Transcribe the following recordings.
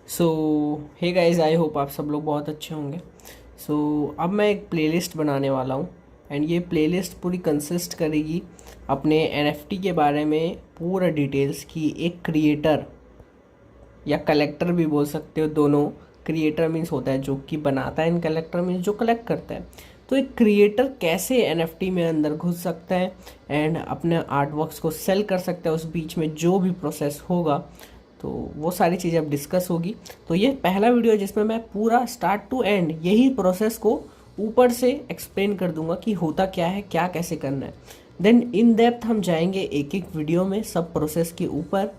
So hey guys, I hope आप सब लोग बहुत अच्छे होंगे। अब मैं एक प्लेलिस्ट बनाने वाला हूँ एंड ये प्लेलिस्ट पूरी कंसिस्ट करेगी अपने एनएफटी के बारे में पूरा डिटेल्स की। एक क्रिएटर या कलेक्टर भी बोल सकते हो, दोनों। क्रिएटर मीन्स होता है जो कि बनाता है एंड कलेक्टर मीन्स जो कलेक्ट करता है। तो एक क्रिएटर कैसे एनएफटी में अंदर घुस सकता है एंड अपने आर्ट वर्क्स को सेल कर सकता है, उस बीच में जो भी प्रोसेस होगा तो वो सारी चीज़ें अब डिस्कस होगी। तो ये पहला वीडियो है जिसमें मैं पूरा स्टार्ट टू एंड यही प्रोसेस को ऊपर से एक्सप्लेन कर दूंगा कि होता क्या है, क्या कैसे करना है। देन इन डेप्थ हम जाएंगे एक एक वीडियो में सब प्रोसेस के ऊपर।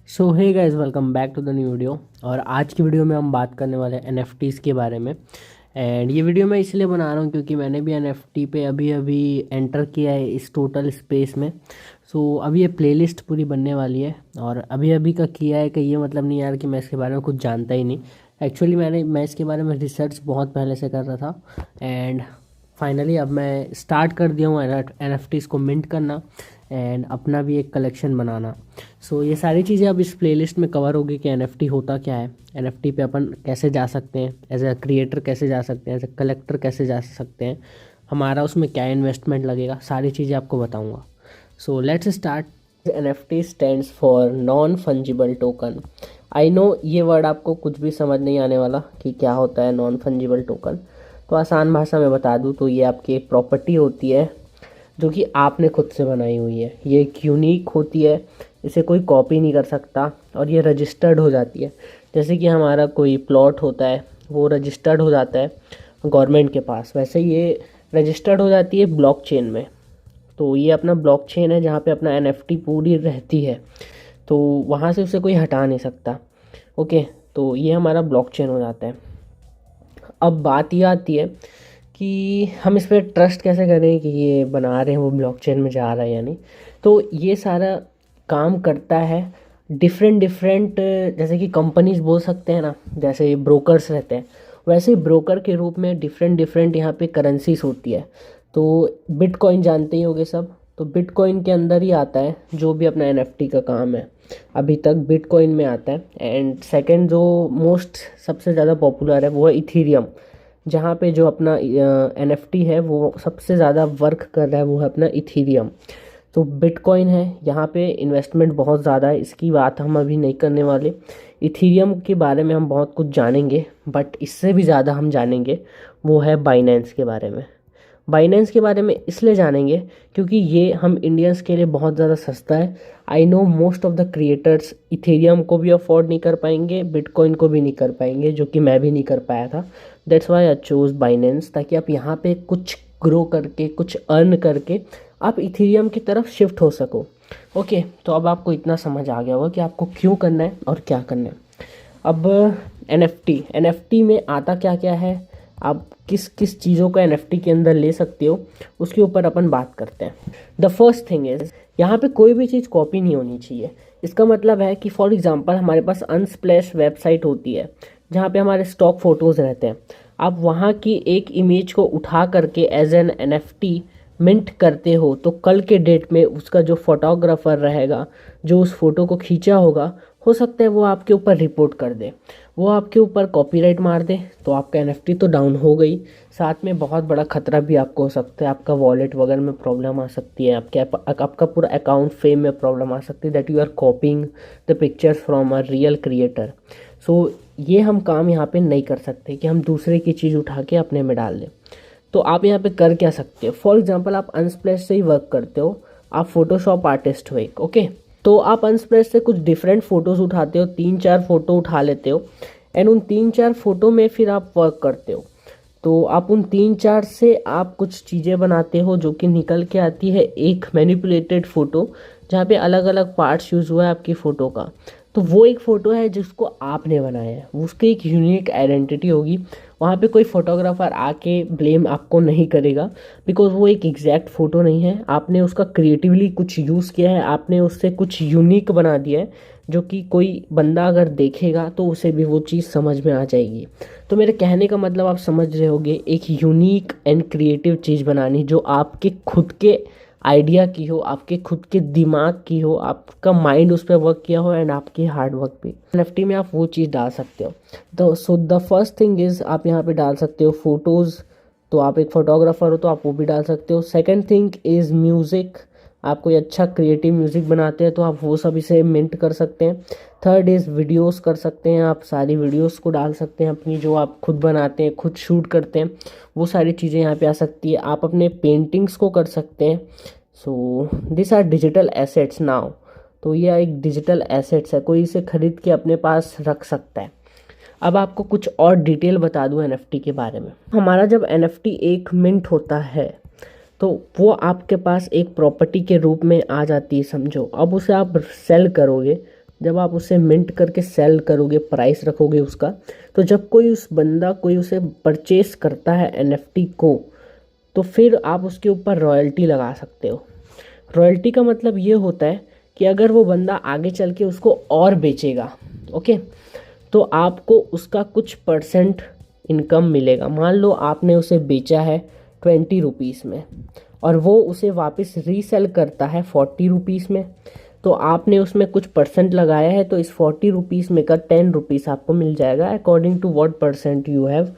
So hey guys, welcome back to the new video. और आज की वीडियो में हम बात करने वाले हैं एनएफटीज़ के बारे में। एंड ये वीडियो मैं इसलिए बना रहा हूँ क्योंकि मैंने भी एनएफटी पे अभी अभी एंटर किया है इस टोटल स्पेस में। अभी ये प्लेलिस्ट पूरी बनने वाली है और अभी अभी का किया है कि ये मतलब नहीं यार कि मैं इसके बारे में कुछ जानता ही नहीं। एक्चुअली मैं इसके बारे में रिसर्च बहुत पहले से कर रहा था एंड फाइनली अब मैं स्टार्ट कर दिया हूँ एनएफटीज़ को मिंट करना एंड अपना भी एक कलेक्शन बनाना। ये सारी चीज़ें अब इस प्लेलिस्ट में कवर होगी कि एनएफटी होता क्या है, एनएफटी पे अपन कैसे जा सकते हैं, एज ए क्रिएटर कैसे जा सकते हैं, एज ए कलेक्टर कैसे जा सकते हैं, हमारा उसमें क्या इन्वेस्टमेंट लगेगा, सारी चीज़ें आपको बताऊँगा। Let's start. NFT stands for non fungible token. I know ये वर्ड आपको कुछ भी समझ नहीं आने वाला कि क्या होता है नॉन फंजिबल टोकन। तो आसान भाषा में बता दूँ तो ये आपकी एक प्रॉपर्टी होती है जो कि आपने खुद से बनाई हुई है। ये एक यूनिक होती है, इसे कोई कॉपी नहीं कर सकता और ये रजिस्टर्ड हो जाती है। जैसे कि हमारा कोई प्लॉट होता है वो रजिस्टर्ड हो जाता है गवर्नमेंट के पास, वैसे ये रजिस्टर्ड हो जाती है ब्लॉकचेन में। तो ये अपना ब्लॉकचेन है जहाँ पे अपना एनएफटी पूरी रहती है, तो वहाँ से उसे कोई हटा नहीं सकता। ओके, तो ये हमारा ब्लॉकचेन हो जाता है। अब बात ये आती है कि हम इस पर ट्रस्ट कैसे करें कि ये बना रहे हैं वो ब्लॉकचेन में जा रहा है या नहीं। तो ये सारा काम करता है डिफरेंट डिफरेंट, जैसे कि कंपनीज बोल सकते हैं ना, जैसे ब्रोकर्स रहते हैं वैसे ब्रोकर के रूप में डिफरेंट डिफरेंट यहाँ पे करेंसीज होती है। तो बिटकॉइन जानते ही होंगे सब, तो बिटकॉइन के अंदर ही आता है जो भी अपना एनएफटी का काम है, अभी तक बिटकॉइन में आता है। एंड सेकंड जो मोस्ट सबसे ज़्यादा पॉपुलर है वो है इथीरियम, जहाँ पे जो अपना एनएफटी है वो सबसे ज़्यादा वर्क कर रहा है, वो है अपना इथीरियम। तो बिटकॉइन है, यहाँ पे इन्वेस्टमेंट बहुत ज़्यादा है, इसकी बात हम अभी नहीं करने वाले। इथीरियम के बारे में हम बहुत कुछ जानेंगे, बट इससे भी ज़्यादा हम जानेंगे वो है बाइनेंस के बारे में। बाइनेंस के बारे में इसलिए जानेंगे क्योंकि ये हम इंडियंस के लिए बहुत ज़्यादा सस्ता है। I know most of the creators Ethereum को भी अफोर्ड नहीं कर पाएंगे, बिटकॉइन को भी नहीं कर पाएंगे, जो कि मैं भी नहीं कर पाया था। That's why I choose Binance, ताकि आप यहाँ पे कुछ ग्रो करके कुछ अर्न करके आप इथेरियम की तरफ शिफ्ट हो सको। ओके, तो अब आपको इतना समझ आ गया होगा कि आपको क्यों करना है और क्या करना है। अब एनएफटी में आता क्या क्या है, आप किस किस चीज़ों का एनएफटी के अंदर ले सकते हो, उसके ऊपर अपन बात करते हैं। द फर्स्ट थिंग इज, यहाँ पे कोई भी चीज़ कॉपी नहीं होनी चाहिए। इसका मतलब है कि फॉर एग्जांपल हमारे पास अनस्प्लैश वेबसाइट होती है जहाँ पे हमारे स्टॉक फोटोज़ रहते हैं। आप वहाँ की एक इमेज को उठा करके एज एन एनएफटी मिंट करते हो, तो कल के डेट में उसका जो फोटोग्राफर रहेगा जो उस फोटो को खींचा होगा, हो सकता है वो आपके ऊपर रिपोर्ट कर दे, वो आपके ऊपर कॉपीराइट मार दे, तो आपका एनएफटी तो डाउन हो गई। साथ में बहुत बड़ा खतरा भी आपको हो सकता है, आपका वॉलेट वगैरह में प्रॉब्लम आ सकती है, आपका पूरा अकाउंट फेम में प्रॉब्लम आ सकती है, that you are copying the pictures from a real creator. ये हम काम यहाँ पे नहीं कर सकते कि हम दूसरे की चीज़ उठा के अपने में डाल दें। तो आप यहाँ पे कर क्या सकते हो, फॉर एग्जाम्पल आप अनस्प्लैश से ही वर्क करते हो, आप फोटोशॉप आर्टिस्ट हो एक, ओके। तो आप अनस्प्लैश से कुछ डिफरेंट फोटोज़ उठाते हो, 3-4 फोटो उठा लेते हो एंड उन 3-4 फोटो में फिर आप वर्क करते हो। तो आप उन 3-4 से आप कुछ चीज़ें बनाते हो जो कि निकल के आती है एक मैनिपुलेटेड फ़ोटो, जहाँ पे अलग अलग पार्ट्स यूज़ हुआ है आपकी फ़ोटो का। तो वो एक फ़ोटो है जिसको आपने बनाया है, उसकी एक यूनिक आइडेंटिटी होगी। वहाँ पे कोई फोटोग्राफर आके ब्लेम आपको नहीं करेगा, बिकॉज वो एक एग्जैक्ट फ़ोटो नहीं है, आपने उसका क्रिएटिवली कुछ यूज़ किया है, आपने उससे कुछ यूनिक बना दिया है, जो कि कोई बंदा अगर देखेगा तो उसे भी वो चीज़ समझ में आ जाएगी। तो मेरे कहने का मतलब आप समझ रहे होगे, एक यूनिक एंड क्रिएटिव चीज़ बनानी जो आपके खुद के आइडिया की हो, आपके खुद के दिमाग की हो, आपका माइंड उस पर वर्क किया हो एंड आपकी हार्ड वर्क भी। एनएफटी में आप वो चीज़ डाल सकते हो। So the first thing is आप यहाँ पे डाल सकते हो फोटोज़, तो आप एक फोटोग्राफर हो तो आप वो भी डाल सकते हो। सेकेंड थिंग इज़ म्यूज़िक, आप कोई अच्छा क्रिएटिव म्यूज़िक बनाते हैं तो आप वो सब इसे मिंट कर सकते हैं। थर्ड इज़ वीडियोस कर सकते हैं, आप सारी वीडियोस को डाल सकते हैं अपनी, जो आप खुद बनाते हैं, खुद शूट करते हैं, वो सारी चीज़ें यहाँ पे आ सकती है। आप अपने पेंटिंग्स को कर सकते हैं। So this are digital assets now. तो यह एक डिजिटल एसेट्स है, कोई इसे खरीद के अपने पास रख सकता है। अब आपको कुछ और डिटेल बता दूं एनएफटी के बारे में। हमारा जब एनएफटी एक मिंट होता है तो वो आपके पास एक प्रॉपर्टी के रूप में आ जाती है, समझो। अब उसे आप सेल करोगे, जब आप उसे मिंट करके सेल करोगे, प्राइस रखोगे उसका, तो जब कोई उसे परचेस करता है एनएफटी को, तो फिर आप उसके ऊपर रॉयल्टी लगा सकते हो। रॉयल्टी का मतलब ये होता है कि अगर वो बंदा आगे चल के उसको और बेचेगा, ओके, तो आपको उसका कुछ परसेंट इनकम मिलेगा। मान लो आपने उसे बेचा है 20 रुपीज़ में और वो उसे वापस रीसेल करता है 40 रुपीज़ में, तो आपने उसमें कुछ परसेंट लगाया है, तो इस 40 रुपीज़ में का 10 रुपीज़ आपको मिल जाएगा according to what percent you have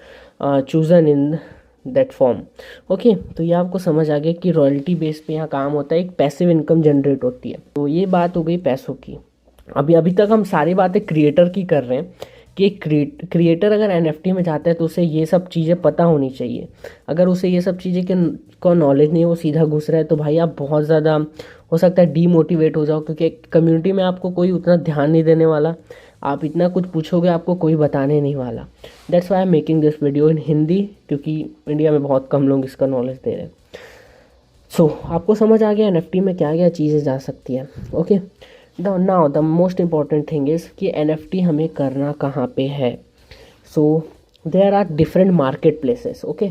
chosen in that form. Okay, तो ये आपको समझ आ गया कि रॉयल्टी बेस पे यहाँ काम होता है, एक पैसिव इनकम जनरेट होती है। तो ये बात हो गई पैसों की। अभी तक हम सारी बातें क्रिएटर की कर रहे हैं कि क्रिएटर अगर एनएफटी में जाता है तो उसे ये सब चीज़ें पता होनी चाहिए। अगर उसे ये सब चीज़ें का नॉलेज नहीं है, वो सीधा घुस रहा है, तो भाई आप बहुत ज़्यादा हो सकता है डीमोटिवेट हो जाओ, क्योंकि कम्युनिटी में आपको कोई उतना ध्यान नहीं देने वाला। आप इतना कुछ पूछोगे आपको कोई बताने नहीं वाला। That's why I am making this video इन हिंदी, क्योंकि इंडिया में बहुत कम लोग इसका नॉलेज दे रहे हैं। सो आपको समझ आ गया एनएफटी में क्या क्या चीज़ें जा सकती है। Okay, now the most important thing is कि एनएफटी हमें करना कहाँ पे है। So there are different market places. Okay,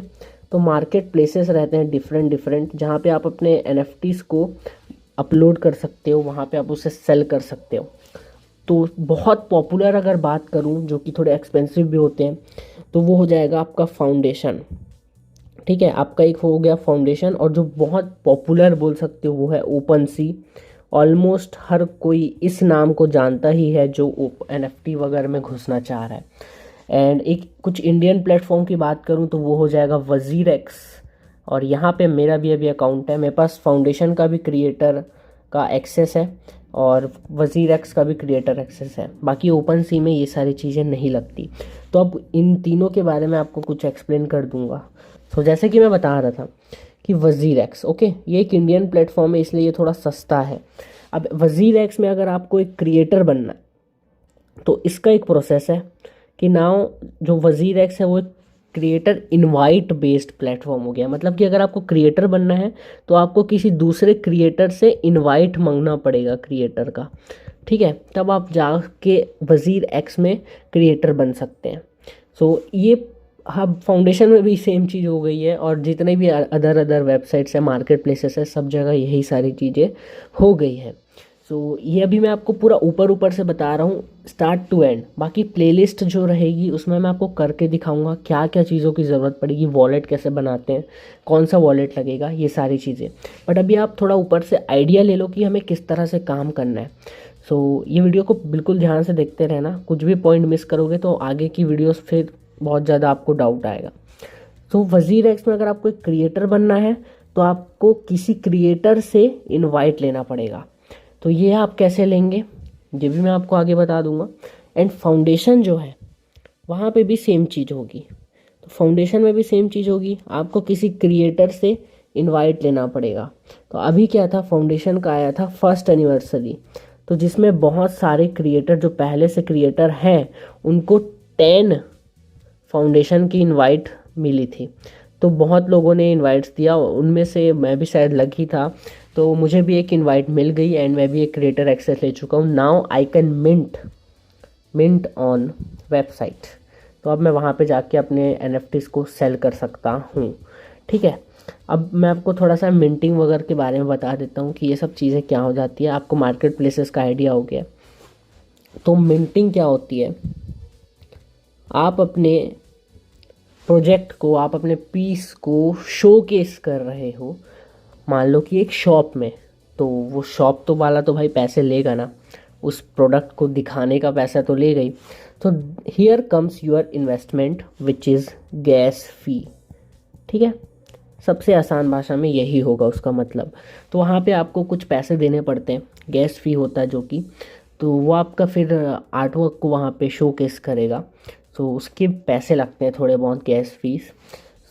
तो मार्केट प्लेसेस रहते हैं डिफरेंट जहाँ पे आप अपने एनएफटीज़ को अपलोड कर सकते हो, वहाँ पे आप उसे सेल कर सकते हो। तो बहुत पॉपुलर अगर बात करूँ, जो कि थोड़े एक्सपेंसिव भी होते हैं, तो वो हो जाएगा आपका फाउंडेशन। ठीक है, आपका एक हो गया फाउंडेशन, और जो बहुत पॉपुलर बोल सकते हो वो है ओपन सी। ऑलमोस्ट हर कोई इस नाम को जानता ही है जो एनएफटी वगैरह में घुसना चाह रहा है। एंड एक कुछ इंडियन प्लेटफॉर्म की बात करूं तो वो हो जाएगा वजीर एक्स, और यहाँ पे मेरा भी अभी अकाउंट है। मेरे पास फाउंडेशन का भी क्रिएटर का एक्सेस है और वजीर एक्स का भी क्रिएटर एक्सेस है। बाकी ओपन सी में ये सारी चीज़ें नहीं लगती। तो अब इन तीनों के बारे में आपको कुछ एक्सप्लेन कर दूंगा। तो जैसे कि मैं बता रहा था कि वजीर एक्स, ओके, ये एक इंडियन प्लेटफॉर्म है, इसलिए ये थोड़ा सस्ता है। अब वजीर एक्स में अगर आपको एक क्रिएटर बनना है तो इसका एक प्रोसेस है कि नाउ जो वजीर एक्स है वो एक क्रिएटर इनवाइट बेस्ड प्लेटफॉर्म हो गया। मतलब कि अगर आपको क्रिएटर बनना है तो आपको किसी दूसरे क्रिएटर से इनवाइट मांगना पड़ेगा क्रिएटर का। ठीक है, तब आप जाके वजीर एक्स में क्रिएटर बन सकते हैं। सो ये हब फाउंडेशन में भी सेम चीज़ हो गई है, और जितने भी अदर वेबसाइट्स हैं, मार्केट प्लेसेस है, सब जगह यही सारी चीज़ें हो गई है। सो ये अभी मैं आपको पूरा ऊपर से बता रहा हूँ स्टार्ट टू एंड। बाकी प्लेलिस्ट जो रहेगी उसमें मैं आपको करके दिखाऊंगा क्या क्या चीज़ों की ज़रूरत पड़ेगी, वॉलेट कैसे बनाते हैं, कौन सा वॉलेट लगेगा, ये सारी चीज़ें। बट अभी आप थोड़ा ऊपर से आइडिया ले लो कि हमें किस तरह से काम करना है। सो ये वीडियो को बिल्कुल ध्यान से देखते रहना, कुछ भी पॉइंट मिस करोगे तो आगे की वीडियोस फिर बहुत ज़्यादा आपको डाउट आएगा। तो वजीर एक्स में अगर आपको एक क्रिएटर बनना है तो आपको किसी क्रिएटर से इनवाइट लेना पड़ेगा। तो ये आप कैसे लेंगे ये भी मैं आपको आगे बता दूंगा। एंड फाउंडेशन जो है वहाँ पे भी सेम चीज़ होगी। तो फाउंडेशन में भी सेम चीज़ होगी, आपको किसी क्रिएटर से इनवाइट लेना पड़ेगा। तो अभी क्या था, फाउंडेशन का आया था फर्स्ट एनिवर्सरी, तो जिसमें बहुत सारे क्रिएटर जो पहले से क्रिएटर हैं उनको 10 फाउंडेशन की इनवाइट मिली थी। तो बहुत लोगों ने इनवाइट्स दिया, उनमें से मैं भी शायद लग ही था, तो मुझे भी एक इनवाइट मिल गई एंड मैं भी एक क्रिएटर एक्सेस ले चुका हूँ। Now I can mint on website. तो अब मैं वहाँ पे जाके अपने एनएफटीज़ को सेल कर सकता हूँ। ठीक है, अब मैं आपको थोड़ा सा मिंटिंग वगैरह के बारे में बता देता हूँ कि ये सब चीज़ें क्या हो जाती है। आपको मार्केट प्लेसेस का आइडिया हो गया। तो मिंटिंग क्या होती है, आप अपने प्रोजेक्ट को, आप अपने पीस को शोकेस कर रहे हो मान लो कि एक शॉप में, तो वो शॉप तो वाला तो भाई पैसे लेगा ना, उस प्रोडक्ट को दिखाने का पैसा तो लेगा ही। तो here comes your investment which is gas fee. ठीक है, सबसे आसान भाषा में यही होगा उसका मतलब। तो वहाँ पे आपको कुछ पैसे देने पड़ते हैं, गैस फी होता है जो कि, तो वो आपका फिर आर्टवर्क को वहाँ पे शोकेस करेगा, तो उसके पैसे लगते हैं थोड़े बहुत गैस फीस।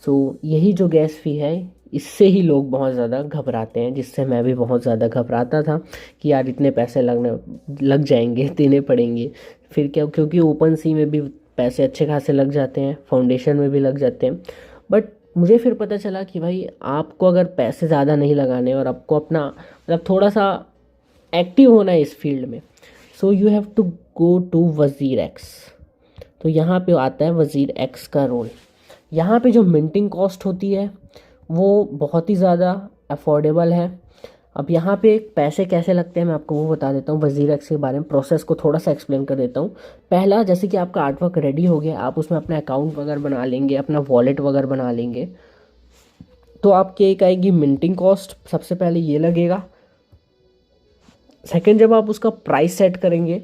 सो यही जो गैस फी है, इससे ही लोग बहुत ज़्यादा घबराते हैं, जिससे मैं भी बहुत ज़्यादा घबराता था कि यार इतने पैसे लग जाएंगे, देने पड़ेंगे। फिर क्या, क्योंकि ओपन सी में भी पैसे अच्छे खासे लग जाते हैं, फाउंडेशन में भी लग जाते हैं। बट मुझे फिर पता चला कि भाई आपको अगर पैसे ज़्यादा नहीं लगाने और आपको अपना मतलब थोड़ा सा एक्टिव होना है इस फील्ड में, so you have to go to WazirX. तो यहाँ पे आता है वज़ीर एक्स का रोल। यहाँ पे जो मिंटिंग कॉस्ट होती है वो बहुत ही ज़्यादा अफोर्डेबल है। अब यहाँ पे पैसे कैसे लगते हैं मैं आपको वो बता देता हूँ, वज़ीर एक्स के बारे में प्रोसेस को थोड़ा सा एक्सप्लेन कर देता हूँ। पहला, जैसे कि आपका आर्टवर्क रेडी हो गया, आप उसमें अपना अकाउंट वगैरह बना लेंगे, अपना वॉलेट वगैरह बना लेंगे, तो आपकी एक आएगी मिंटिंग कॉस्ट, सबसे पहले ये लगेगा। सेकंड, जब आप उसका प्राइस सेट करेंगे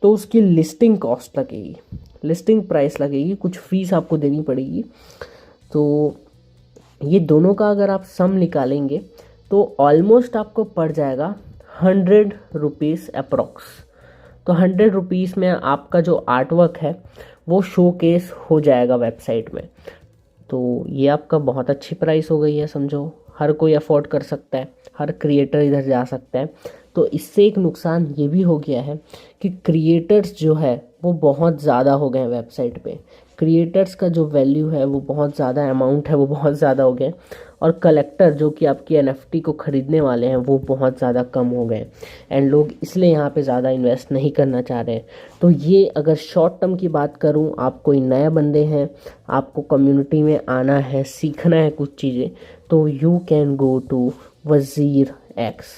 तो उसकी लिस्टिंग कॉस्ट लगेगी, लिस्टिंग प्राइस लगेगी, कुछ फीस आपको देनी पड़ेगी। तो ये दोनों का अगर आप सम निकालेंगे तो ऑलमोस्ट आपको पड़ जाएगा 100 रुपीज़ अप्रॉक्स। तो 100 रुपीज़ में आपका जो आर्टवर्क है वो शोकेस हो जाएगा वेबसाइट में। तो ये आपका बहुत अच्छी प्राइस हो गई है, समझो हर कोई अफोर्ड कर सकता है, हर क्रिएटर इधर जा सकता है। तो इससे एक नुकसान ये भी हो गया है कि क्रिएटर्स जो है वो बहुत ज़्यादा हो गए हैं वेबसाइट पे। क्रिएटर्स का जो वैल्यू है वो बहुत ज़्यादा, अमाउंट है वो बहुत ज़्यादा हो गए, और कलेक्टर जो कि आपकी एनएफटी को ख़रीदने वाले हैं वो बहुत ज़्यादा कम हो गए, एंड लोग इसलिए यहाँ पे ज़्यादा इन्वेस्ट नहीं करना चाह रहे हैं। तो ये अगर शॉर्ट टर्म की बात करूँ, आप कोई नए बंदे हैं, आपको कम्युनिटी में आना है, सीखना है कुछ चीज़ें, तो यू कैन गो टू वज़ीर एक्स।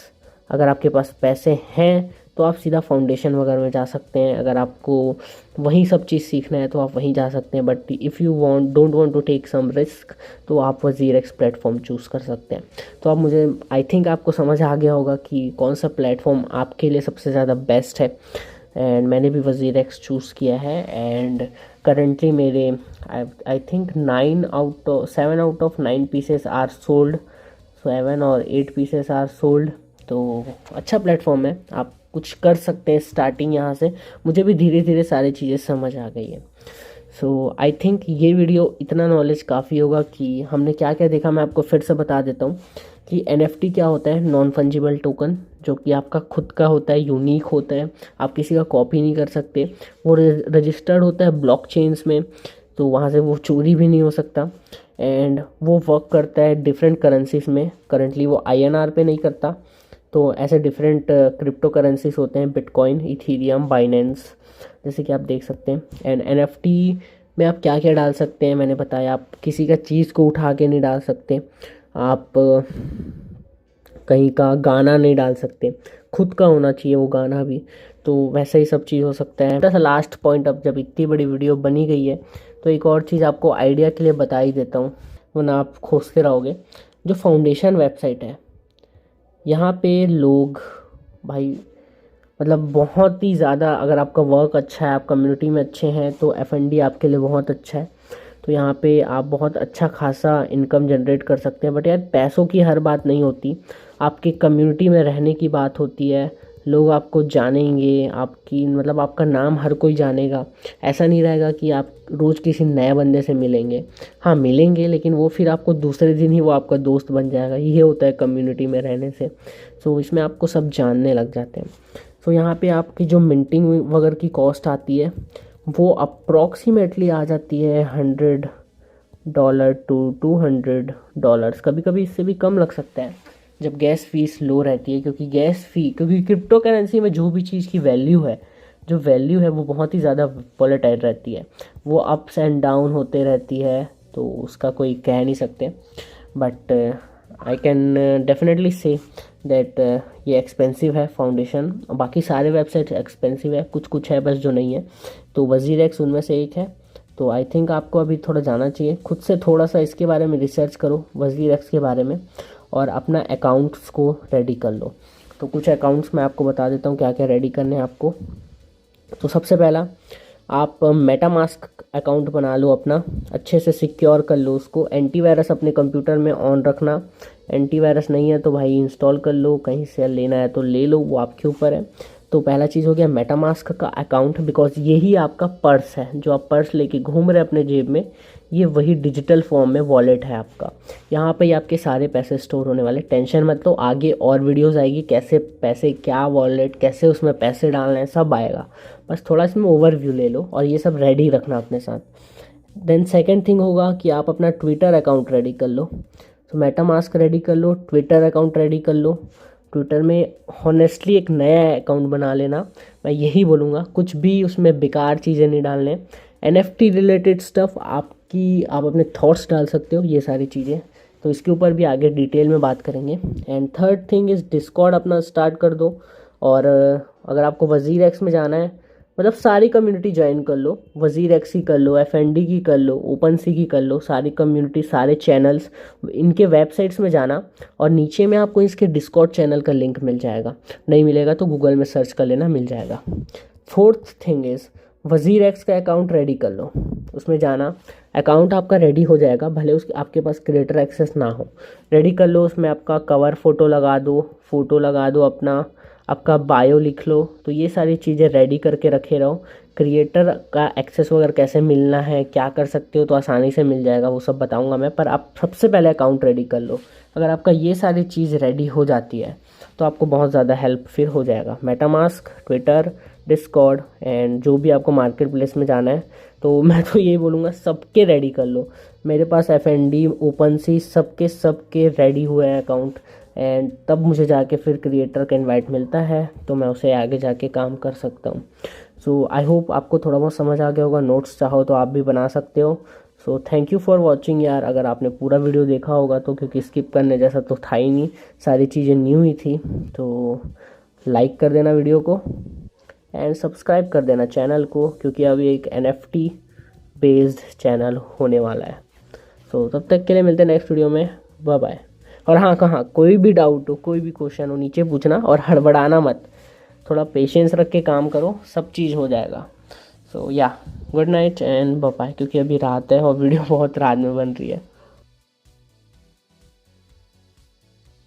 अगर आपके पास पैसे हैं तो आप सीधा फाउंडेशन वगैरह में जा सकते हैं, अगर आपको वहीं सब चीज़ सीखना है तो आप वहीं जा सकते हैं। But if you don't want to take some risk, तो आप वज़ीर एक्स प्लेटफॉर्म चूज़ कर सकते हैं। तो आप मुझे आई थिंक आपको समझ आ गया होगा कि कौन सा प्लेटफॉर्म आपके लिए सबसे ज़्यादा बेस्ट है, एंड मैंने भी वज़ीर एक्स चूज़ किया है। एंड करेंटली मेरे I think 7 out of 9 pieces are sold, 7 और 8 पीसेस आर सोल्ड। तो अच्छा प्लेटफॉर्म है, आप कुछ कर सकते हैं स्टार्टिंग यहाँ से। मुझे भी धीरे धीरे सारी चीज़ें समझ आ गई है। सो आई थिंक ये वीडियो इतना नॉलेज काफ़ी होगा कि हमने क्या क्या देखा। मैं आपको फिर से बता देता हूँ कि NFT क्या होता है, नॉन फंजिबल टोकन, जो कि आपका खुद का होता है, यूनिक होता है, आप किसी का कॉपी नहीं कर सकते। वो रजिस्टर्ड होता है ब्लॉकचेन्स में, तो वहाँ से वो चोरी भी नहीं हो सकता। एंड वो वर्क करता है डिफरेंट करेंसीज में, करंटली वो INR पे नहीं करता। तो ऐसे डिफरेंट क्रिप्टो करेंसीज होते हैं, बिटकॉइन, इथीरियम, बाइनेंस, जैसे कि आप देख सकते हैं। एंड NFT में आप क्या क्या डाल सकते हैं मैंने बताया, आप किसी का चीज़ को उठा के नहीं डाल सकते, आप कहीं का गाना नहीं डाल सकते, खुद का होना चाहिए वो गाना भी। तो वैसा ही सब चीज़ हो सकता है। थोड़ा सा लास्ट पॉइंट, अब जब इतनी बड़ी वीडियो बनी गई है तो एक और चीज़ आपको आइडिया के लिए बता ही देता हूँ, वरना आप खोजते रहोगे। जो फाउंडेशन वेबसाइट है, यहाँ पे लोग भाई मतलब बहुत ही ज़्यादा, अगर आपका वर्क अच्छा है, आप कम्युनिटी में अच्छे हैं, तो F&D आपके लिए बहुत अच्छा है। तो यहाँ पे आप बहुत अच्छा खासा इनकम जनरेट कर सकते हैं। बट यार पैसों की हर बात नहीं होती, आपकी कम्युनिटी में रहने की बात होती है। लोग आपको जानेंगे, आपकी मतलब आपका नाम हर कोई जानेगा। ऐसा नहीं रहेगा कि आप रोज़ किसी नए बंदे से मिलेंगे, हाँ मिलेंगे, लेकिन वो फिर आपको दूसरे दिन ही वो आपका दोस्त बन जाएगा। ये होता है कम्युनिटी में रहने से। सो इसमें आपको सब जानने लग जाते हैं। सो यहाँ पे आपकी जो मिंटिंग वगैरह की कॉस्ट आती है वो अप्रॉक्सीमेटली आ जाती है $100 to $200, कभी कभी इससे भी कम लग सकता है जब गैस फीस लो रहती है। क्योंकि क्रिप्टो करेंसी में जो भी चीज़ की वैल्यू है वो बहुत ही ज़्यादा वोलेटाइल रहती है, वो अप्स एंड डाउन होते रहती है, तो उसका कोई कह नहीं सकते। But I can definitely say that ये एक्सपेंसिव है फाउंडेशन, बाकी सारे वेबसाइट एक्सपेंसिव है, कुछ कुछ है बस जो नहीं है। तो वज़ीर एक्स उनमें से एक है। तो आई थिंक आपको अभी थोड़ा जाना चाहिए, खुद से थोड़ा सा इसके बारे में रिसर्च करो वज़ीर एक्स के बारे में, और अपना अकाउंट्स को रेडी कर लो। तो कुछ अकाउंट्स मैं आपको बता देता हूँ क्या क्या रेडी करने हैं आपको। तो सबसे पहला आप मेटामास्क अकाउंट बना लो अपना, अच्छे से सिक्योर कर लो उसको। एंटीवायरस अपने कंप्यूटर में ऑन रखना, एंटीवायरस नहीं है तो भाई इंस्टॉल कर लो, कहीं से लेना है तो ले लो, वो आपके ऊपर है। तो पहला चीज़ हो गया मेटामास्क का अकाउंट, बिकॉज यही आपका पर्स है, जो आप पर्स लेके घूम रहे हैं अपने जेब में, ये वही डिजिटल फॉर्म में वॉलेट है आपका। यहाँ पे ही आपके सारे पैसे स्टोर होने वाले। टेंशन मत लो, आगे और वीडियोस आएगी कैसे पैसे, क्या वॉलेट, कैसे उसमें पैसे डालना है, सब आएगा। बस थोड़ा इसमें ओवरव्यू ले लो और ये सब रेडी रखना अपने साथ। देन सेकंड थिंग होगा कि आप अपना ट्विटर अकाउंट रेडी कर लो। तो मेटामास्क रेडी कर लो, ट्विटर अकाउंट रेडी कर लो। ट्विटर में हॉनेस्टली एक नया अकाउंट बना लेना, मैं यही बोलूँगा। कुछ भी उसमें बेकार चीज़ें नहीं डालने। NFT रिलेटेड स्टफ आप अपने थॉट्स डाल सकते हो, ये सारी चीज़ें। तो इसके ऊपर भी आगे डिटेल में बात करेंगे। And third thing is Discord अपना स्टार्ट कर दो। और अगर आपको वज़ीर एक्स में जाना है, मतलब सारी कम्युनिटी ज्वाइन कर लो, वज़ीर एक्स की कर लो, FND की कर लो, ओपन सी की कर लो, सारी कम्युनिटी, सारे चैनल्स, इनके वेबसाइट्स में जाना और नीचे में आपको इसके डिस्कॉर्ड चैनल का लिंक मिल जाएगा। नहीं मिलेगा तो गूगल में सर्च कर लेना, मिल जाएगा। फोर्थ थिंग इज़ वज़ीर एक्स का अकाउंट रेडी कर लो। उसमें जाना, अकाउंट आपका रेडी हो जाएगा, भले उसके आपके पास क्रिएटर एक्सेस ना हो, रेडी कर लो। उसमें आपका कवर फ़ोटो लगा दो, अपना आपका बायो लिख लो। तो ये सारी चीज़ें रेडी करके रखे रहो। क्रिएटर का एक्सेस वगैरह कैसे मिलना है, क्या कर सकते हो, तो आसानी से मिल जाएगा, वो सब बताऊंगा मैं। पर आप सबसे पहले अकाउंट रेडी कर लो। अगर आपका ये सारी चीज़ रेडी हो जाती है तो आपको बहुत ज़्यादा हेल्प फिर हो जाएगा। मेटामास्क, ट्विटर, डिस्कॉर्ड एंड जो भी आपको मार्केट प्लेस में जाना है, तो मैं तो यही बोलूँगा सबके रेडी कर लो। मेरे पास FND, ओपन सी, सबके रेडी हुए हैं अकाउंट। एंड तब मुझे जाके फिर क्रिएटर का इनवाइट मिलता है, तो मैं उसे आगे जाके काम कर सकता हूँ। सो आई होप आपको थोड़ा बहुत समझ आ गया होगा। नोट्स चाहो तो आप भी बना सकते हो। So thank you for watching यार। अगर आपने पूरा वीडियो देखा होगा तो, क्योंकि स्किप करने जैसा तो था ही नहीं, सारी चीज़ें न्यू ही थी, तो लाइक कर देना वीडियो को एंड सब्सक्राइब कर देना चैनल को, क्योंकि अभी एक NFT बेस्ड चैनल होने वाला है। सो तब तक के लिए मिलते हैं नेक्स्ट वीडियो में। Bye bye. और हाँ, कहाँ कोई भी डाउट हो, कोई भी क्वेश्चन हो, नीचे पूछना और हड़बड़ाना मत। थोड़ा पेशेंस रख के काम करो, सब चीज़ हो जाएगा। So yeah good night and bye bye, क्योंकि अभी रात है और वीडियो बहुत रात में बन रही है।